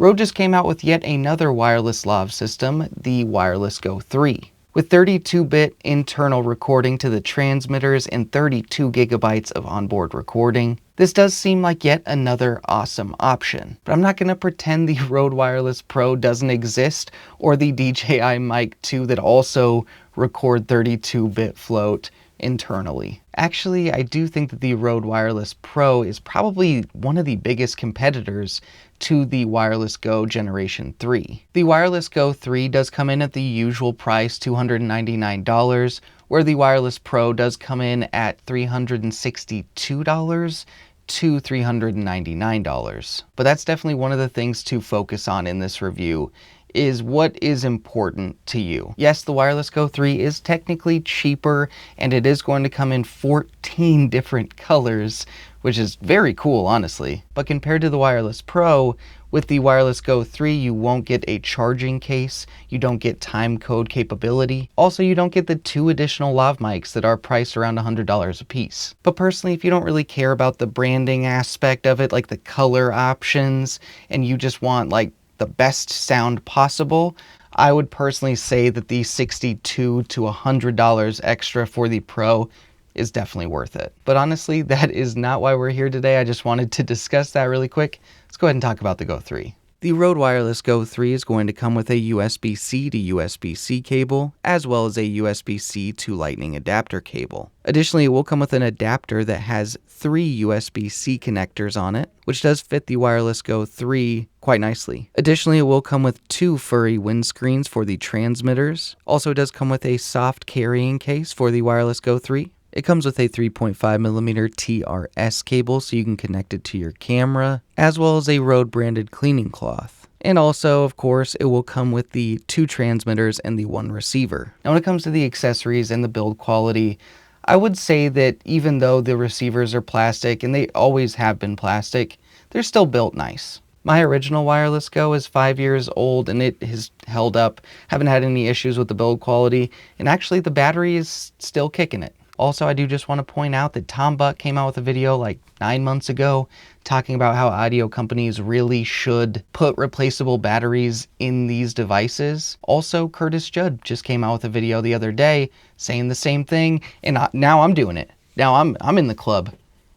Rode just came out with yet another wireless lav system, the Wjreless GO 3. With 32-bit internal recording to the transmitters and 32 gigabytes of onboard recording, this does seem like yet another awesome option. But I'm not going to pretend the Rode Wireless Pro doesn't exist, or the DJI Mic 2 that also record 32-bit float internally. Actually, I do think that the Rode Wireless Pro is probably one of the biggest competitors to the Wjreless GO Generation 3. The Wjreless GO 3 does come in at the usual price, $299, where the Wireless Pro does come in at $362 to $399. But that's definitely one of the things to focus on in this review, is what is important to you. Yes, the Wjreless GO 3 is technically cheaper, and it is going to come in 14 different colors, which is very cool, honestly. But compared to the Wireless Pro, with the Wjreless GO 3, you won't get a charging case, you don't get timecode capability. Also, you don't get the 2 additional lav mics that are priced around $100 a piece. But personally, if you don't really care about the branding aspect of it, like the color options, and you just want like the best sound possible, I would personally say that the $62 to $100 extra for the Pro is definitely worth it. But honestly, that is not why we're here today. I just wanted to discuss that really quick. Let's go ahead and talk about the GO 3. The Rode Wireless GO 3 is going to come with a USB-C to USB-C cable, as well as a USB-C to Lightning adapter cable. Additionally, it will come with an adapter that has 3 USB-C connectors on it, which does fit the Wjreless GO 3 quite nicely. Additionally, it will come with 2 furry windscreens for the transmitters. Also, it does come with a soft carrying case for the Wjreless GO 3. It comes with a 3.5mm TRS cable so you can connect it to your camera, as well as a Rode branded cleaning cloth. And also, of course, it will come with the 2 transmitters and the 1 receiver. Now, when it comes to the accessories and the build quality, I would say that even though the receivers are plastic, and they always have been plastic, they're still built nice. My original Wjreless GO is 5 years old and it has held up. Haven't had any issues with the build quality, and actually the battery is still kicking it. Also, I do just want to point out that Tom Buck came out with a video like 9 months ago talking about how audio companies really should put replaceable batteries in these devices. Also, Curtis Judd just came out with a video the other day saying the same thing, and now I'm doing it. Now I'm in the club.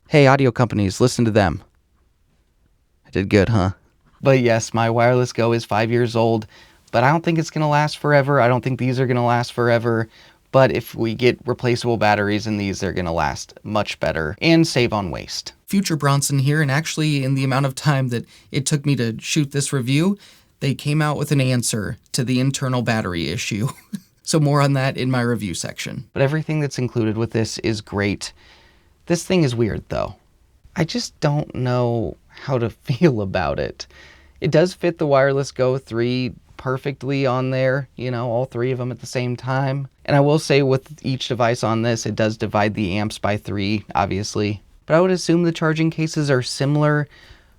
Hey, audio companies, listen to them. I did good, huh? But yes, my Wjreless GO is 5 years old, but I don't think it's going to last forever. I don't think these are going to last forever. But if we get replaceable batteries in these, they're going to last much better and save on waste. Future Bronson here, and actually in the amount of time that it took me to shoot this review, they came out with an answer to the internal battery issue. So more on that in my review section. But everything that's included with this is great. This thing is weird though. I just don't know how to feel about it. It does fit the Wjreless GO 3 perfectly on there, you know, all 3 of them at the same time. And I will say with each device on this, it does divide the amps by 3, obviously. But I would assume the charging cases are similar,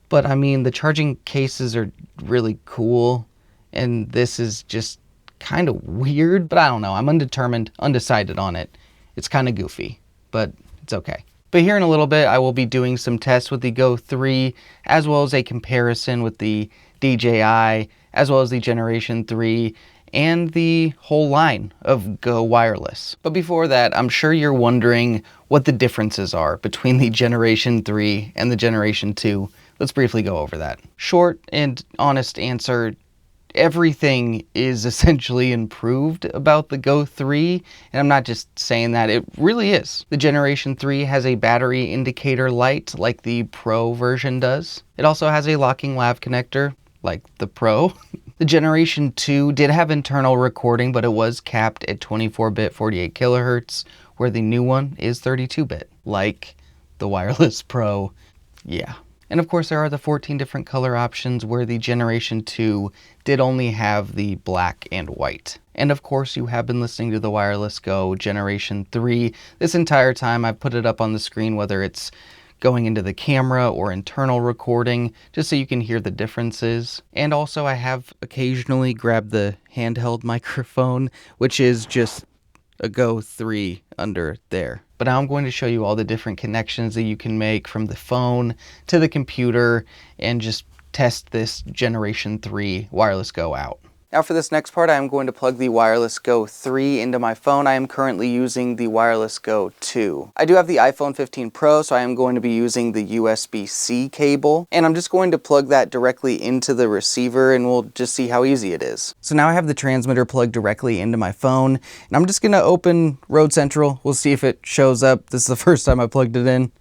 but I mean, the charging cases are really cool, and this is just kind of weird, but I don't know. I'm undecided on it. It's kind of goofy, but it's okay. But here in a little bit, I will be doing some tests with the GO 3, as well as a comparison with the DJI, as well as the Generation 3, and the whole line of GO Wireless. But before that, I'm sure you're wondering what the differences are between the Generation 3 and the Generation 2. Let's briefly go over that. Short and honest answer, everything is essentially improved about the GO 3, and I'm not just saying that, it really is. The Generation 3 has a battery indicator light like the Pro version does. It also has a locking lav connector like the Pro. The Generation 2 did have internal recording, but it was capped at 24-bit 48 kilohertz, where the new one is 32-bit, like the Wjreless Pro. Yeah. And of course, there are the 14 different color options, where the Generation 2 did only have the black and white. And of course, you have been listening to the Wjreless GO Generation 3 this entire time. I've put it up on the screen, whether it's going into the camera or internal recording, just so you can hear the differences. And also, I have occasionally grabbed the handheld microphone, which is just a GO 3 under there. But now I'm going to show you all the different connections that you can make from the phone to the computer, and just test this Generation 3 Wireless GO out. Now for this next part, I am going to plug the Wireless GO 3 into my phone. I am currently using the Wireless GO 2. I do have the iPhone 15 Pro, so I am going to be using the USB-C cable, and I'm just going to plug that directly into the receiver, and we'll just see how easy it is. So now I have the transmitter plugged directly into my phone, and I'm just gonna open Road Central. We'll see if it shows up. This is the first time I plugged it in.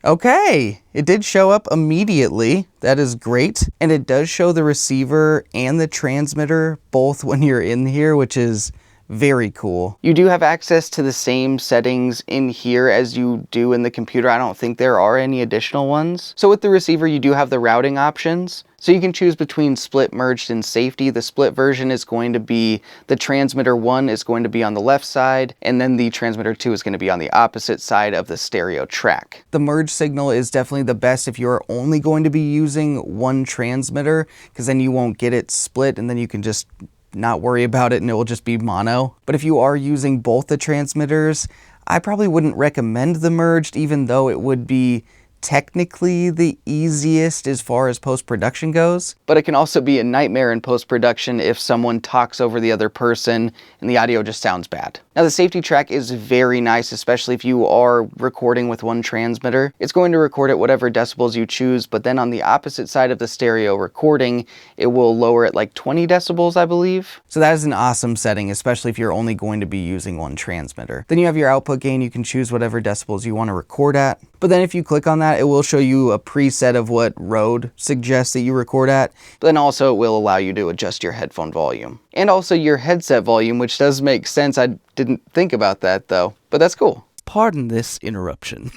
Okay, it did show up immediately. That is great. And it does show the receiver and the transmitter both when you're in here, which is very cool. You do have access to the same settings in here as you do in the computer. I don't think there are any additional ones. So with the receiver, you do have the routing options. So you can choose between split, merged, and safety. The split version is going to be, the transmitter 1 is going to be on the left side, and then the transmitter 2 is going to be on the opposite side of the stereo track. The merge signal is definitely the best if you're only going to be using one transmitter, because then you won't get it split, and then you can just not worry about it and it will just be mono. But if you are using both the transmitters, I probably wouldn't recommend the merged, even though it would be technically the easiest as far as post-production goes, but it can also be a nightmare in post-production if someone talks over the other person and the audio just sounds bad. Now the safety track is very nice, especially if you are recording with one transmitter. It's going to record at whatever decibels you choose, but then on the opposite side of the stereo recording, it will lower it like 20 decibels, I believe. So that is an awesome setting, especially if you're only going to be using one transmitter. Then you have your output gain. You can choose whatever decibels you want to record at. But then if you click on that, it will show you a preset of what Rode suggests that you record at. But then also it will allow you to adjust your headphone volume. And also your headset volume, which does make sense. I didn't think about that though, but that's cool. Pardon this interruption.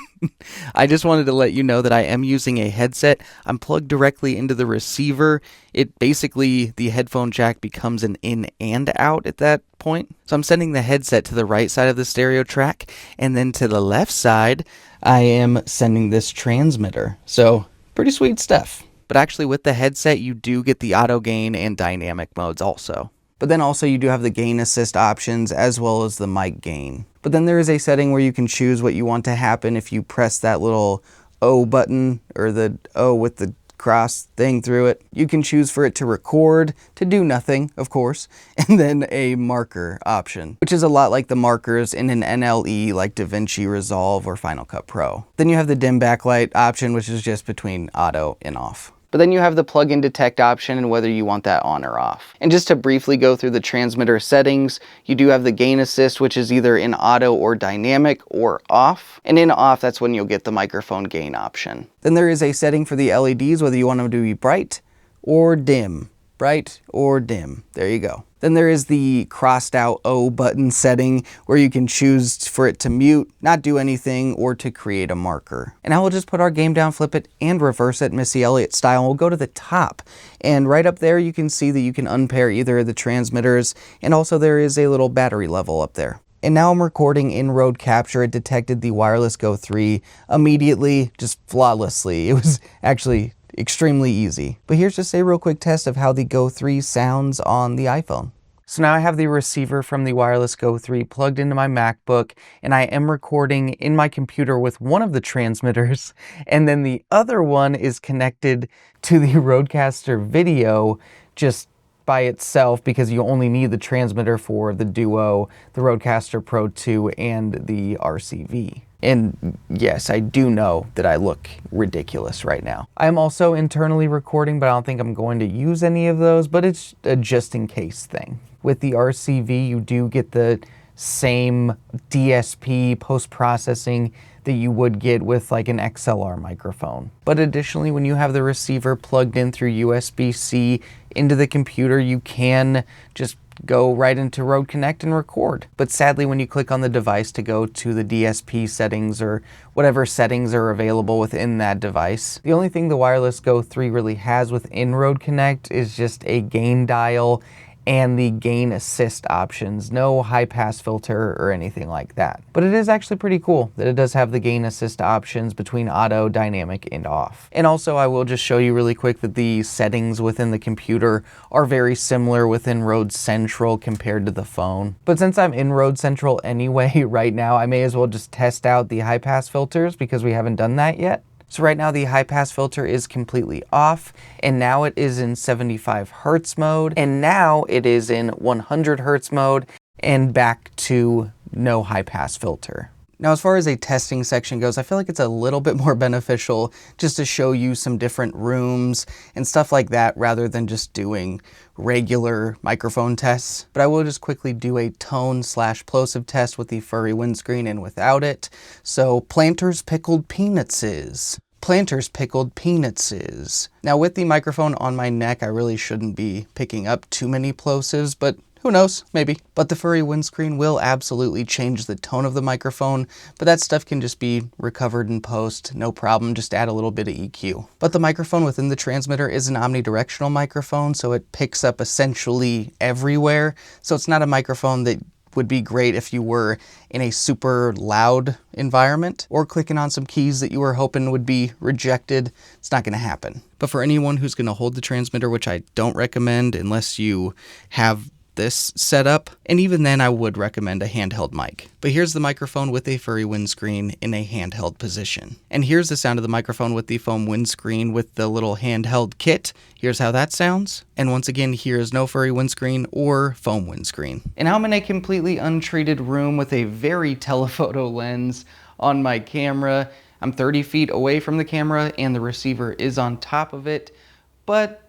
I just wanted to let you know that I am using a headset. I'm plugged directly into the receiver. It basically, the headphone jack becomes an in and out at that point. So I'm sending the headset to the right side of the stereo track, and then to the left side, I am sending this transmitter. So pretty sweet stuff. But actually with the headset, you do get the auto gain and dynamic modes also. But then also you do have the gain assist options as well as the mic gain. But then there is a setting where you can choose what you want to happen if you press that little O button, or the O with the cross thing through it. You can choose for it to record, to do nothing, of course, and then a marker option, which is a lot like the markers in an NLE like DaVinci Resolve or Final Cut Pro. Then you have the dim backlight option, which is just between auto and off. But then you have the plug-in detect option and whether you want that on or off. And just to briefly go through the transmitter settings, you do have the gain assist, which is either in auto or dynamic or off. And in off, that's when you'll get the microphone gain option. Then there is a setting for the LEDs, whether you want them to be bright or dim. Bright or dim. There you go. Then there is the crossed out O button setting where you can choose for it to mute, not do anything, or to create a marker. And now we'll just put our game down, flip it, and reverse it Missy Elliott style. We'll go to the top. And right up there, you can see that you can unpair either of the transmitters, and also there is a little battery level up there. And now I'm recording in Rode Capture. It detected the Wireless GO 3 immediately, just flawlessly. It was actually extremely easy. But here's just a real quick test of how the GO 3 sounds on the iPhone. So now I have the receiver from the Wireless GO 3 plugged into my MacBook, and I am recording in my computer with one of the transmitters, and then the other one is connected to the Rodecaster Video just by itself, because you only need the transmitter for the Duo, the Rodecaster Pro 2, and the RCV. And yes, I do know that I look ridiculous right now. I'm also internally recording, but I don't think I'm going to use any of those, but it's a just in case thing. With the RCV, you do get the same DSP post-processing that you would get with like an XLR microphone. But additionally, when you have the receiver plugged in through USB-C into the computer, you can just go right into Rode Connect and record. But sadly, when you click on the device to go to the DSP settings or whatever settings are available within that device, the only thing the Wireless GO 3 really has within Rode Connect is just a gain dial and the gain assist options. No high pass filter or anything like that. But it is actually pretty cool that it does have the gain assist options between auto, dynamic, and off. And also I will just show you really quick that the settings within the computer are very similar within Rode Central compared to the phone. But since I'm in Rode Central anyway right now, I may as well just test out the high pass filters because we haven't done that yet. So right now the high pass filter is completely off, and now it is in 75 Hertz mode, and now it is in 100 Hertz mode, and back to no high pass filter. Now, as far as a testing section goes, I feel like it's a little bit more beneficial just to show you some different rooms and stuff like that rather than just doing regular microphone tests. But I will just quickly do a tone/plosive test with the furry windscreen and without it. So planters pickled peanuts is. Planters pickled peanuts is. Now with the microphone on my neck, I really shouldn't be picking up too many plosives, but who knows, maybe. But the furry windscreen will absolutely change the tone of the microphone, but that stuff can just be recovered in post, no problem, just add a little bit of EQ. But the microphone within the transmitter is an omnidirectional microphone, so it picks up essentially everywhere. So it's not a microphone that would be great if you were in a super loud environment or clicking on some keys that you were hoping would be rejected. It's not gonna happen. But for anyone who's gonna hold the transmitter, which I don't recommend unless you have this setup, and even then I would recommend a handheld mic. But here's the microphone with a furry windscreen in a handheld position. And here's the sound of the microphone with the foam windscreen with the little handheld kit. Here's how that sounds. And once again, here's no furry windscreen or foam windscreen. And now I'm in a completely untreated room with a very telephoto lens on my camera. I'm 30 feet away from the camera and the receiver is on top of it, but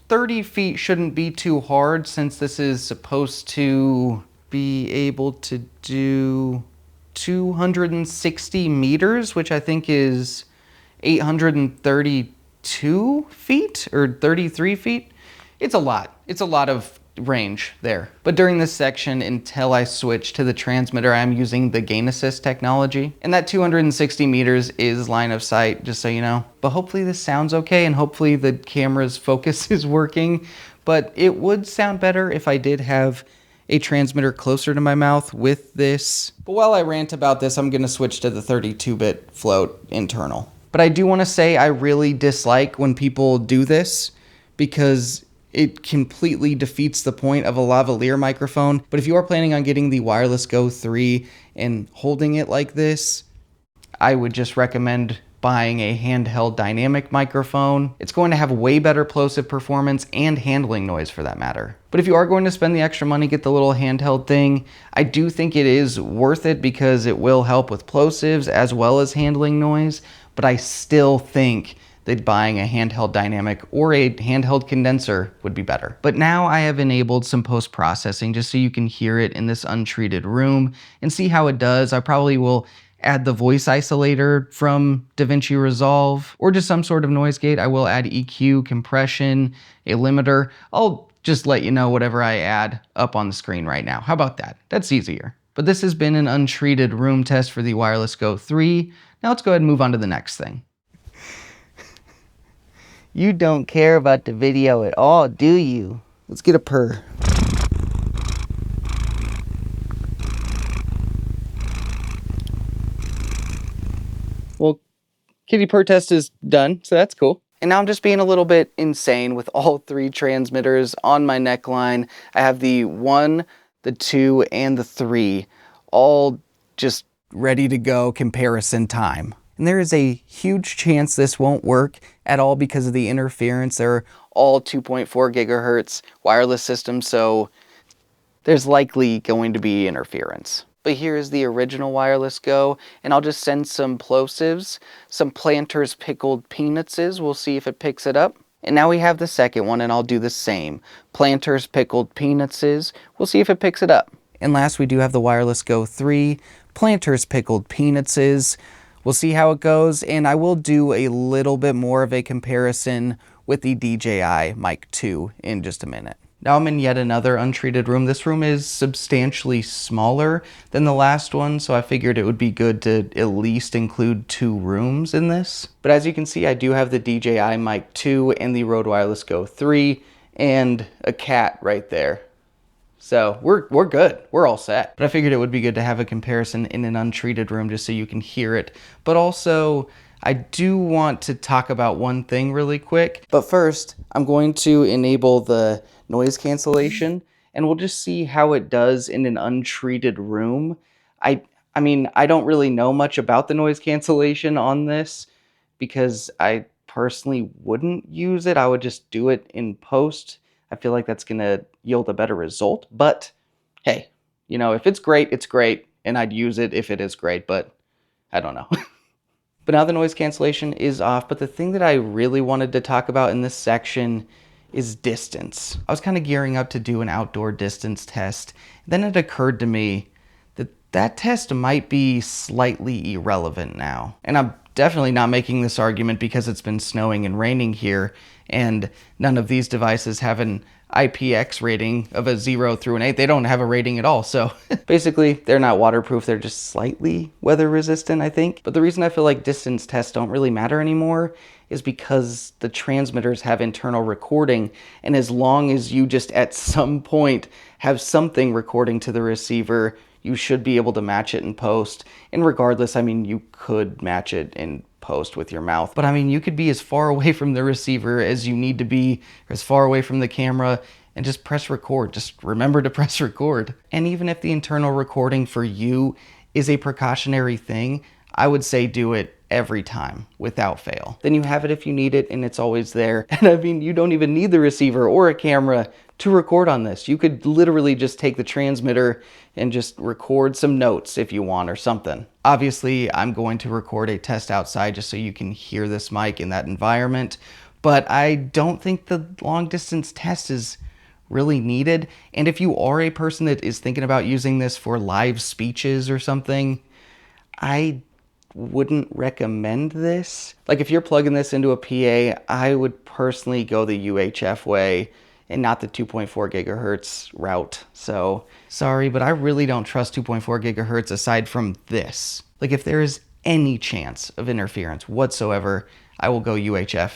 30 feet shouldn't be too hard since this is supposed to be able to do 260 meters, which I think is 832 feet or 33 feet. It's a lot. It's a lot of range there. But during this section, until I switch to the transmitter, I'm using the gain assist technology. And that 260 meters is line of sight, just so you know. But hopefully this sounds okay, and hopefully the camera's focus is working. But it would sound better if I did have a transmitter closer to my mouth with this. But while I rant about this, I'm gonna switch to the 32-bit float internal. But I do wanna say I really dislike when people do this because it completely defeats the point of a lavalier microphone. But if you are planning on getting the Wjreless GO 3 and holding it like this, I would just recommend buying a handheld dynamic microphone. It's going to have way better plosive performance and handling noise for that matter. But if you are going to spend the extra money, get the little handheld thing, I do think it is worth it because it will help with plosives as well as handling noise. But I still think that buying a handheld dynamic or a handheld condenser would be better. But now I have enabled some post-processing just so you can hear it in this untreated room and see how it does. I probably will add the voice isolator from DaVinci Resolve or just some sort of noise gate. I will add EQ, compression, a limiter. I'll just let you know whatever I add up on the screen right now. How about that? That's easier. But this has been an untreated room test for the Wjreless GO 3. Now let's go ahead and move on to the next thing. You don't care about the video at all, do you? Let's get a purr. Well, kitty purr test is done, so that's cool. And now I'm just being a little bit insane with all three transmitters on my neckline. I have the 1, the 2, and the 3 all just ready to go comparison time. And there is a huge chance this won't work at all because of the interference. They're all 2.4 gigahertz wireless systems, so there's likely going to be interference. But here is the original Wjreless GO, and I'll just send some plosives, some planters pickled peanutses. We'll see if it picks it up. And now we have the second one, and I'll do the same. Planters pickled peanutses. We'll see if it picks it up. And last, we do have the Wjreless GO 3, planters pickled peanutses. We'll see how it goes, and I will do a little bit more of a comparison with the DJI Mic 2 in just a minute. Now I'm in yet another untreated room. This room is substantially smaller than the last one, so I figured it would be good to at least include 2 rooms in this. But as you can see, I do have the DJI Mic 2 and the Røde Wireless GO 3 and a cat right there. So we're good. We're all set. But I figured it would be good to have a comparison in an untreated room just so you can hear it. But also, I do want to talk about one thing really quick. But first, I'm going to enable the noise cancellation, and we'll just see how it does in an untreated room. I mean, I don't really know much about the noise cancellation on this, because I personally wouldn't use it. I would just do it in post. I feel like that's gonna yield a better result, but hey, you know, if it's great, and I'd use it if it is great, but I don't know. But now the noise cancellation is off, but the thing that I really wanted to talk about in this section is distance. I was kind of gearing up to do an outdoor distance test. Then it occurred to me that that test might be slightly irrelevant now. And I'm definitely not making this argument because it's been snowing and raining here, and none of these devices have an IPX rating of a 0 through an 8. They don't have a rating at all. So basically, they're not waterproof. They're just slightly weather resistant, I think. But the reason I feel like distance tests don't really matter anymore is because the transmitters have internal recording. And as long as you just at some point have something recording to the receiver, you should be able to match it in post. And regardless, I mean, you could match it in post with your mouth. But I mean, you could be as far away from the receiver as you need to be, or as far away from the camera, and just press record. Just remember to press record. And even if the internal recording for you is a precautionary thing, I would say do it every time without fail. Then you have it if you need it, and it's always there. And I mean, you don't even need the receiver or a camera to record on this. You could literally just take the transmitter and just record some notes if you want or something. Obviously, I'm going to record a test outside just so you can hear this mic in that environment, but I don't think the long distance test is really needed. And if you are a person that is thinking about using this for live speeches or something, I wouldn't recommend this. Like if you're plugging this into a PA, I would personally go the UHF way and not the 2.4 gigahertz route. So sorry, but I really don't trust 2.4 gigahertz aside from this. Like if there is any chance of interference whatsoever, I will go UHF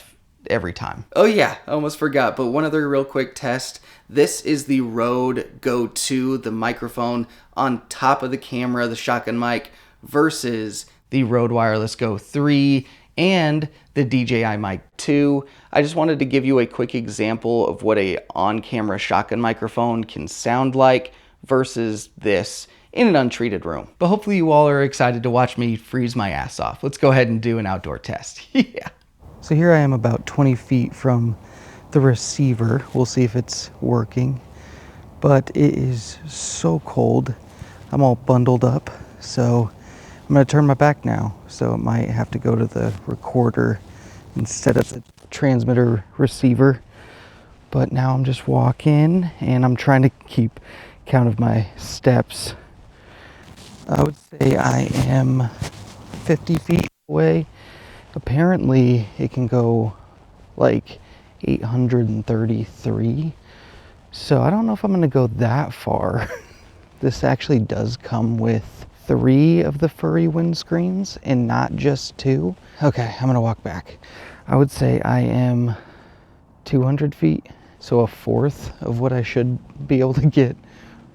every time. Oh yeah, I almost forgot, but one other real quick test. This is the Røde GO 2, the microphone on top of the camera, the shotgun mic, versus the Røde Wireless GO 3 and the DJI Mic 2. I just wanted to give you a quick example of what a on-camera shotgun microphone can sound like versus this in an untreated room. But hopefully you all are excited to watch me freeze my ass off. Let's go ahead and do an outdoor test. Yeah. So here I am about 20 feet from the receiver. We'll see if it's working. But it is so cold. I'm all bundled up. So I'm going to turn my back now. So it might have to go to the recorder instead of the transmitter receiver. But now I'm just walking and I'm trying to keep count of my steps. I would say I am 50 feet away. Apparently it can go like 833. So I don't know if I'm gonna go that far. This actually does come with 3 of the furry windscreens and not just 2. Okay, I'm gonna walk back. I would say I am 200 feet, so a fourth of what I should be able to get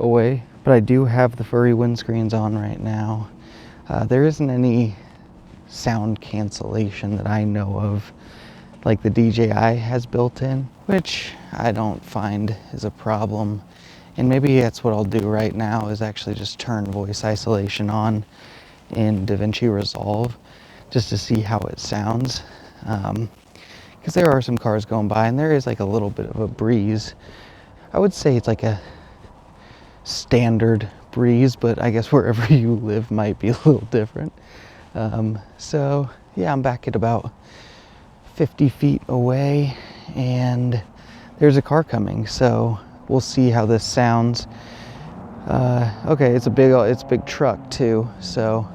away. But I do have the furry windscreens on right now. There isn't any sound cancellation that I know of like the DJI has built in, which I don't find is a problem. And maybe that's what I'll do right now, is actually just turn voice isolation on in DaVinci Resolve just to see how it sounds. Because there are some cars going by and there is like a little bit of a breeze. I would say it's like a standard breeze, but I guess wherever you live might be a little different. So yeah, I'm back at about 50 feet away and there's a car coming, so we'll see how this sounds. Okay, it's a big truck too, so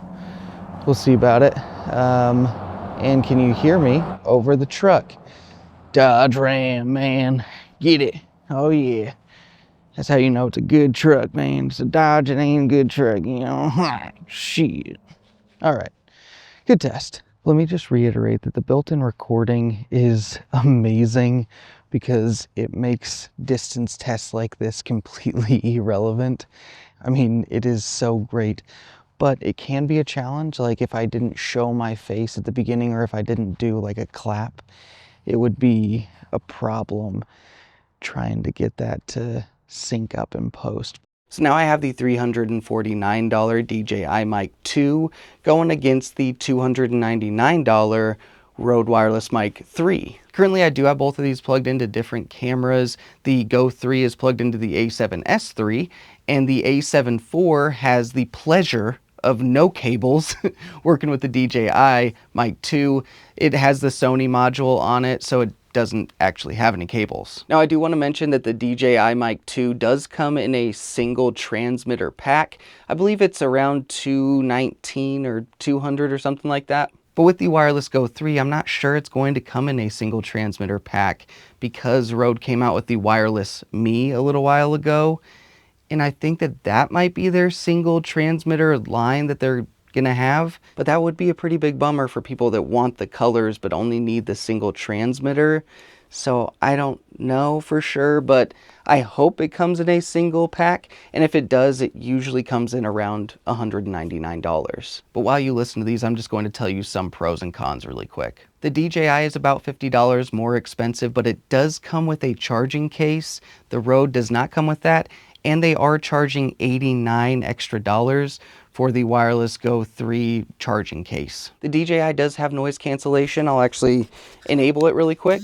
we'll see about it. And can you hear me over the truck? Dodge Ram, man, get it. Oh yeah, that's how you know it's a good truck, man. It's a Dodge, it ain't a good truck, you know. Shit. All right, good test. Let me just reiterate that the built-in recording is amazing because it makes distance tests like this completely irrelevant. I mean, it is so great, but it can be a challenge. Like if I didn't show my face at the beginning, or if I didn't do like a clap, it would be a problem trying to get that to sync up in post. So now I have the $349 DJI Mic 2 going against the $299 Rode Wireless Mic 3. Currently, I do have both of these plugged into different cameras. The Go 3 is plugged into the A7S III, and the A7 IV has the pleasure of no cables working with the DJI Mic 2. It has the Sony module on it, so it doesn't actually have any cables. Now, I do want to mention that the DJI Mic 2 does come in a single transmitter pack. I believe it's around $219 or $200 or something like that. But with the Wireless GO 3, I'm not sure it's going to come in a single transmitter pack because Rode came out with the Wireless Me a little while ago. And I think that that might be their single transmitter line that they're gonna have, but that would be a pretty big bummer for people that want the colors but only need the single transmitter. So I don't know for sure, but I hope it comes in a single pack, and if it does, it usually comes in around $199. But while you listen to these, I'm just going to tell you some pros and cons really quick. The DJI is about $50 more expensive, but it does come with a charging case. The Rode does not come with that, and they are charging $89 extra for the Wireless GO 3 charging case. The DJI does have noise cancellation. I'll actually enable it really quick.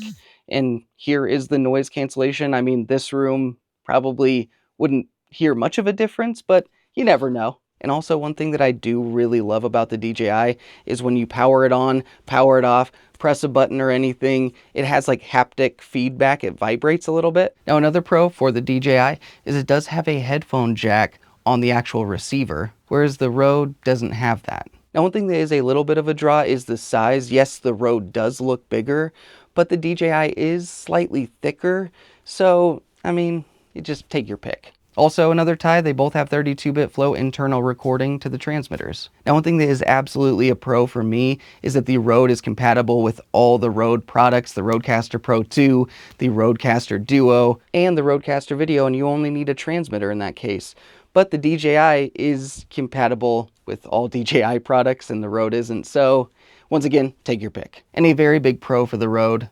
And here is the noise cancellation. I mean, this room probably wouldn't hear much of a difference, but you never know. And also, one thing that I do really love about the DJI is when you power it on, power it off, press a button or anything, it has like haptic feedback. It vibrates a little bit. Now, another pro for the DJI is it does have a headphone jack on the actual receiver, whereas the Rode doesn't have that. Now, one thing that is a little bit of a draw is the size. Yes, the Rode does look bigger, but the DJI is slightly thicker. So, I mean, you just take your pick. Also, another tie, they both have 32-bit flow internal recording to the transmitters. Now, one thing that is absolutely a pro for me is that the Rode is compatible with all the Rode products, the Rodecaster Pro 2, the Rodecaster Duo, and the Rodecaster Video, and you only need a transmitter in that case. But the DJI is compatible with all DJI products and the Rode isn't. So once again, take your pick. And a very big pro for the Rode,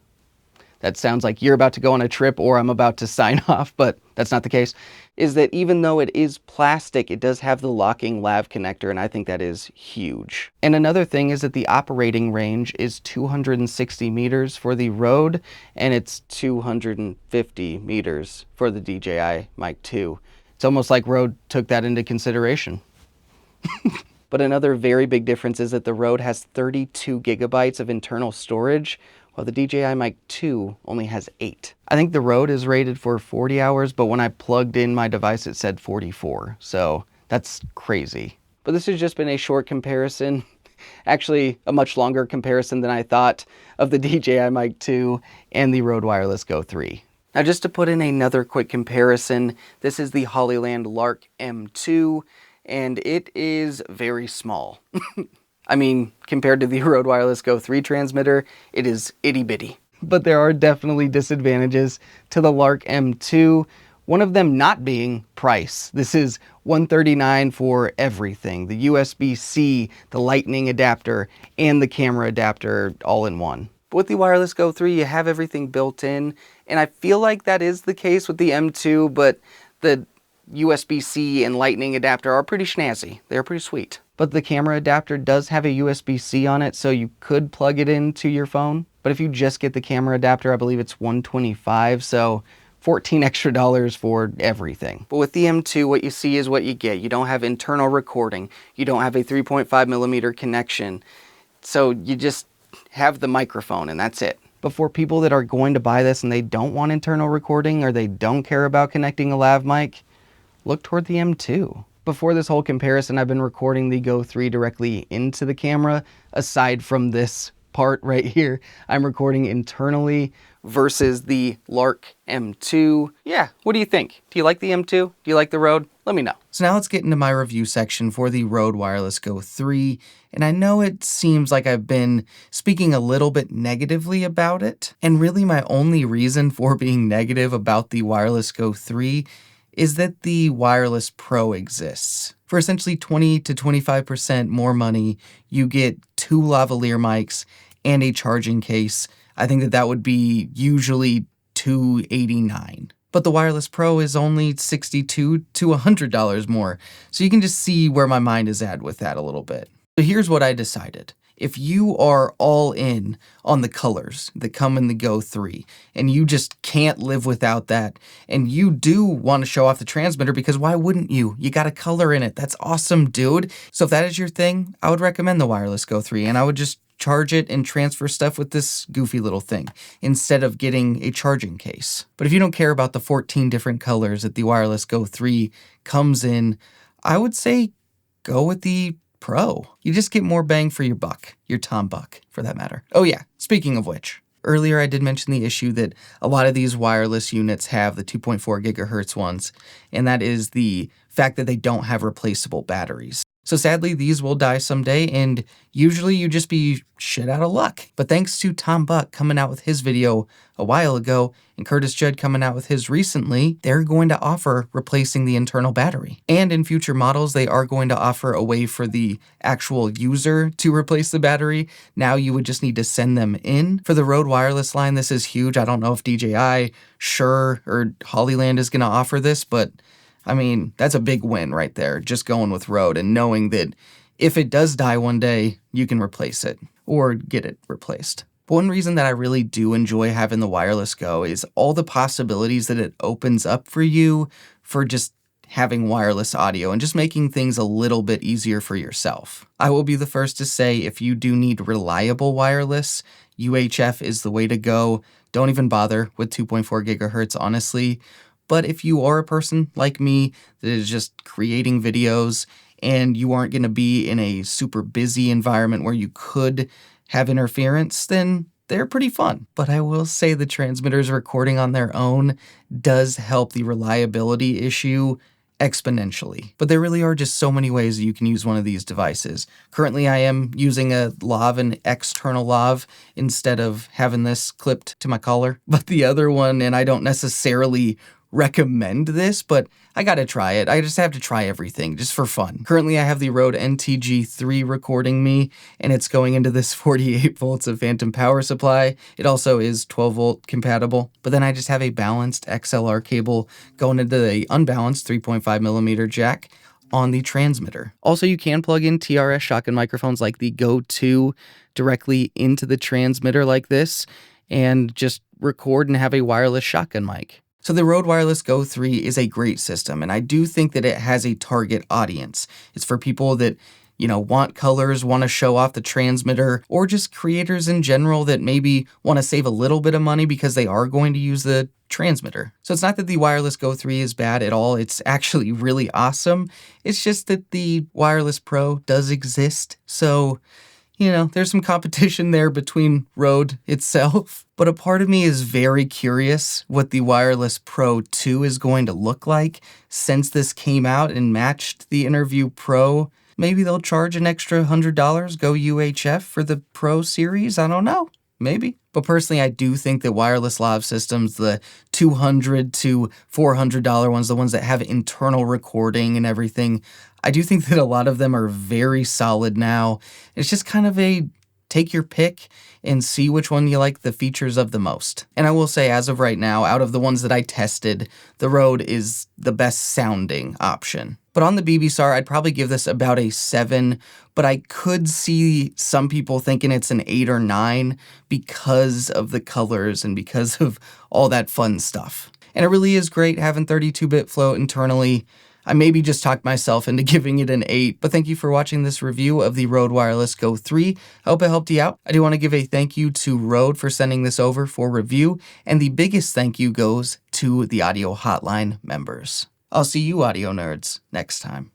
that sounds like you're about to go on a trip or I'm about to sign off, but that's not the case, is that even though it is plastic, it does have the locking lav connector, and I think that is huge. And another thing is that the operating range is 260 meters for the Rode, and it's 250 meters for the DJI Mic 2. It's almost like Rode took that into consideration. But another very big difference is that the Rode has 32 gigabytes of internal storage, while the DJI Mic 2 only has 8. I think the Rode is rated for 40 hours, but when I plugged in my device, it said 44. So that's crazy. But this has just been a short comparison, actually a much longer comparison than I thought, of the DJI Mic 2 and the Rode Wireless GO 3. Now, just to put in another quick comparison, this is the Hollyland Lark M2, and it is very small. I mean, compared to the Rode Wireless GO 3 transmitter, it is itty bitty. But there are definitely disadvantages to the Lark M2, one of them not being price. This is $139 for everything, the USB-C, the lightning adapter, and the camera adapter all in one. But with the Wireless GO 3, you have everything built in, and I feel like that is the case with the M2, but the USB-C and lightning adapter are pretty snazzy. They're pretty sweet. But the camera adapter does have a USB-C on it, so you could plug it into your phone. But if you just get the camera adapter, I believe it's $125, so $14 extra for everything. But with the M2, what you see is what you get. You don't have internal recording. You don't have a 3.5 millimeter connection. So you just have the microphone and that's it. But for people that are going to buy this and they don't want internal recording or they don't care about connecting a lav mic, look toward the M2. Before this whole comparison, I've been recording the GO 3 directly into the camera. Aside from this part right here, I'm recording internally versus the Lark M2. Yeah, what do you think? Do you like the M2? Do you like the Rode? Let me know. So now let's get into my review section for the Rode Wireless GO 3. And I know it seems like I've been speaking a little bit negatively about it. And really my only reason for being negative about the Wireless GO 3 is that the Wireless Pro exists. For essentially 20 to 25% more money, you get 2 lavalier mics and a charging case. I think that that would be usually $289. But the Wireless Pro is only $62 to $100 more. So you can just see where my mind is at with that a little bit. So here's what I decided. if you are all in on the colors that come in the Go 3 and you just can't live without that, and you do want to show off the transmitter, because why wouldn't you? You got a color in it. That's awesome, dude. So if that is your thing, I would recommend the Wjreless GO 3, and I would just charge it and transfer stuff with this goofy little thing instead of getting a charging case. But if you don't care about the 14 different colors that the Wjreless GO 3 comes in, I would say go with the Pro. You just get more bang for your buck, your Tom buck for that matter. Oh yeah, speaking of which, earlier I did mention the issue that a lot of these wireless units have the 2.4 gigahertz ones, and that is the fact that they don't have replaceable batteries. So sadly, these will die someday, and usually you just be shit out of luck. But thanks to Tom Buck coming out with his video a while ago, and Curtis Judd coming out with his recently, they're going to offer replacing the internal battery. And in future models, they are going to offer a way for the actual user to replace the battery. Now you would just need to send them in. For the Rode Wireless line, this is huge. I don't know if DJI, Shure, or Hollyland is going to offer this, but I mean, that's a big win right there, just going with Rode and knowing that if it does die one day, you can replace it or get it replaced. But one reason that I really do enjoy having the Wjreless GO is all the possibilities that it opens up for you for just having wireless audio and just making things a little bit easier for yourself. I will be the first to say, if you do need reliable wireless, UHF is the way to go. Don't even bother with 2.4 gigahertz, honestly. But if you are a person like me that is just creating videos and you aren't going to be in a super busy environment where you could have interference, then they're pretty fun. But I will say the transmitters recording on their own does help the reliability issue exponentially. But there really are just so many ways that you can use one of these devices. Currently, I am using a lav, an external lav, instead of having this clipped to my collar. But the other one, and I don't necessarily recommend this, but I gotta try it. I just have to try everything just for fun. Currently, I have the Rode NTG3 recording me, and it's going into this 48 volts of phantom power supply. It also is 12 volt compatible, but then I just have a balanced XLR cable going into the unbalanced 3.5 millimeter jack on the transmitter. Also, you can plug in TRS shotgun microphones like the Go 2 directly into the transmitter like this, and just record and have a wireless shotgun mic. So the Rode Wireless GO 3 is a great system, and I do think that it has a target audience. It's for people that, you know, want colors, want to show off the transmitter, or just creators in general that maybe want to save a little bit of money because they are going to use the transmitter. So it's not that the Wireless GO 3 is bad at all. It's actually really awesome. It's just that the Wireless Pro does exist. So, you know, there's some competition there between Rode itself. But a part of me is very curious what the Wireless Pro 2 is going to look like since this came out and matched the Interview Pro. Maybe they'll charge an extra $100, go UHF for the Pro series. I don't know. Maybe. But personally, I do think that wireless lav systems, the $200 to $400 ones, the ones that have internal recording and everything, I do think that a lot of them are very solid now. It's just kind of a take your pick and see which one you like the features of the most. And I will say, as of right now, out of the ones that I tested, the Rode is the best sounding option. But on the BBSAR, I'd probably give this about a 7, but I could see some people thinking it's an 8 or 9 because of the colors and because of all that fun stuff. And it really is great having 32-bit float internally. I maybe just talked myself into giving it an 8, but thank you for watching this review of the Rode Wireless GO 3. I hope it helped you out. I do want to give a thank you to Rode for sending this over for review, and the biggest thank you goes to the Audio Hotline members. I'll see you audio nerds next time.